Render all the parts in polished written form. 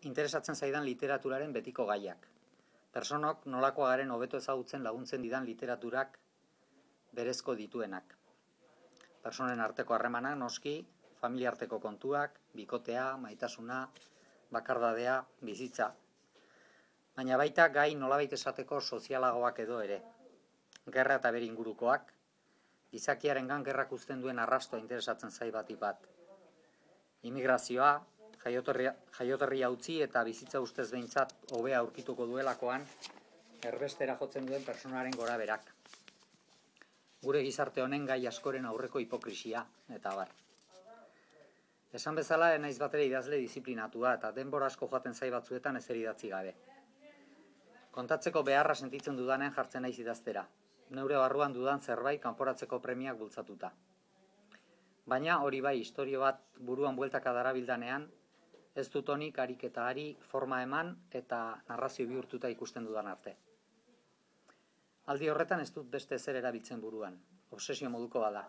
interesatzen zaidan literaturaren betiko gaiak. Personok nolako garen hobeto ezagutzen laguntzen didan literaturak berezko dituenak. Personen arteko harremanak noski, familia arteko kontuak, bikotea, maitasuna, bakardadea, bizitza. Baina baita gai nolabait esateko sozialagoak edo ere. Gerra eta bere ingurukoak, gizakiarengan gerrak uzten duen arrastoa interesatzen zait batik bat. Immigrazioa, jaioterria utzi eta bizitza ustez behintzat hobea aurkituko duelakoan erbestera jotzen duen personaren gora berak. Gure gizarte honen gai askoren aurreko hipokrisia, eta abar. Esan bezala, naiz batera idazle disiplinatua eta denbora asko joaten zai batzuetan ezer idatzi gabe. Kontatzeko beharra sentitzen dudanen jartzen naiz idaztera. Neure barruan dudan zerbait kanporatzeko premiak bultzatuta. Baina hori bai, istorio bat buruan bueltaka darabildanean, ez dut honik harik eta hari forma eman eta narrazio bihurtuta ikusten dudan arte. Aldi horretan ez dut beste ezer erabiltzen buruan, obsesio moduko bada.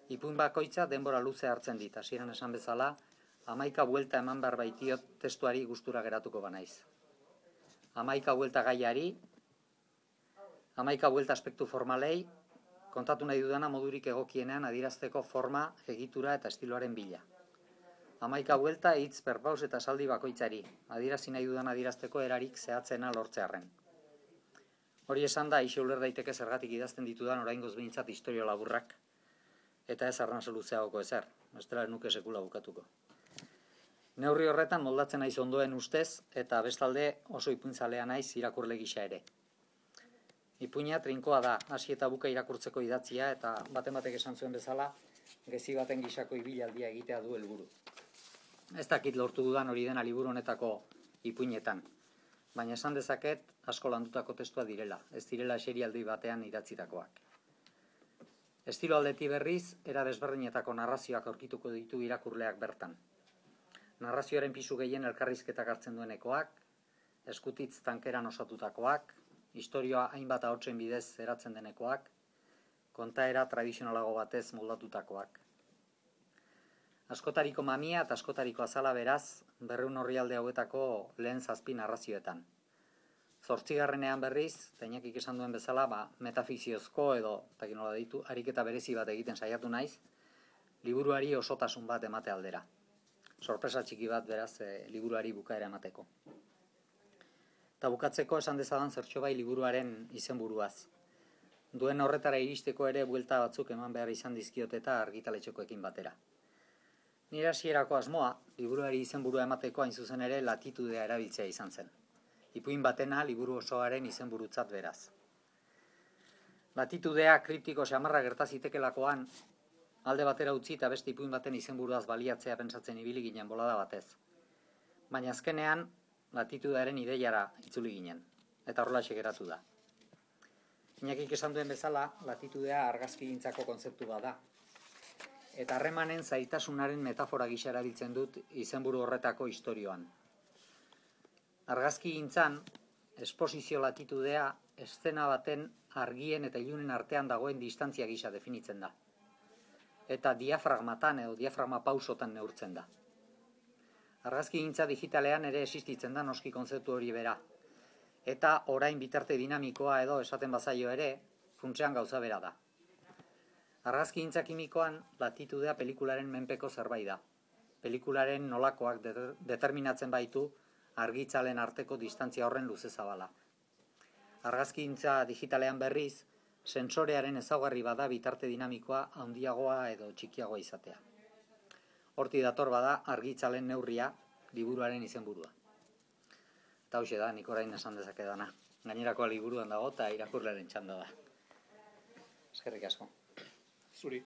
Ipuin bakoitza denbora luze hartzen dit, hasieran esan bezala, 11 buelta eman behar baitiot testuari gustura geratuko banaiz. 11 buelta gaiari, 11 buelta aspektu formalei, kontatu nahi dudana modurik egokienean adierazteko forma, egitura eta estiloaren bila. 11 buelta hitz perpaus eta esaldi bakoitzari, adierazi nahi dudan adierazteko erarik zehatzena lortzearren. Hori esan da, ixe uler daiteke zergatik idazten ditudan oraingoz behintzat istorio laburrak, eta ez arnasa luzeagoko ezer, bestela nuke sekula bukatuko. Neurri horretan moldatzen naiz ondoen ustez, eta bestalde oso ipuintzalea naiz irakurle gisa ere. Ipuina trinkoa da, hasi eta buka irakurtzeko idatzia, eta baten batek esan zuen bezala, gezi baten gisako ibilaldia egitea du helburu. Ez dakit lortu dudan hori dena liburu honetako ipuinetan, baina esan dezaket asko landutako testua direla, ez direla eserialdi batean idatzitakoak. Estilo aldeti berriz, era desberdinetako narrazioak aurkituko ditu irakurleak bertan. Narrazioaren pisu gehien elkarrizketak hartzen duenekoak, eskutitz tankeran osatutakoak, istorioa hainbat ahotsen bidez eratzen denekoak, kontaera tradizionalago batez moldatutakoak. Askotariko mamia eta askotariko azala beraz, 200 orrialde hauetako lehen 7 narrazioetan. 8. berriz, Tainakik esan duen bezala, metafiziozko edo, takin nola ditu, ariketa berezi bat egiten saiatu naiz, liburuari osotasun bat emate aldera. Sorpresa txiki bat beraz liburuari bukaera emateko. Eta bukatzeko esan dezadan zertxo bai liburuaren izenburuaz. Duen horretara iristeko ere buelta batzuk eman behar izan dizkiot eta argitaletxekoekin batera. Nire hasierako asmoa, liburuari izenburua emateko hain zuzen ere latitudea erabiltzea izan zen. Ipuin batena liburu osoaren izenburutzat beraz. Latitudea kriptiko xamarra gertazitekeelakoan, alde batera utzi eta beste ipuin baten izenburuaz baliatzea pentsatzen ibili ginen bolada batez. Baina azkenean, latitudearen ideiara itzuli ginen, eta horrelaxe geratu da. Inakik esan duen bezala, latitudea argazkigintzako kontzeptu bat da. Eta harremanen zailtasunaren metafora gisa erabiltzen dut izenburu horretako istorioan. Argazkigintzan, esposizio latitudea eszena baten argien eta ilunen artean dagoen distantzia gisa definitzen da. Eta diafragmatan edo diafragma pausotan neurtzen da. Argazkigintza digitalean ere existitzen da noski kontzeptu hori bera. Eta orain bitarte dinamikoa edo esaten bazaio ere, funtsean gauza bera da. Argazkigintza kimikoan, latitudea pelikularen menpeko zerbait da. Pelikularen nolakoak determinatzen baitu argitzalen arteko distantzia horren luze zabala. Argazkigintza digitalean berriz, sentsorearen ezaugarri bada bitarte dinamikoa handiagoa edo txikiagoa izatea. Horti dator bada argitzalen neurria liburuaren izenburua. Eta hoxe da, nik orain esan dezakedana. Gainerakoa liburuan dago eta irakurlearen txanda da. Eskerrik asko. Zuri.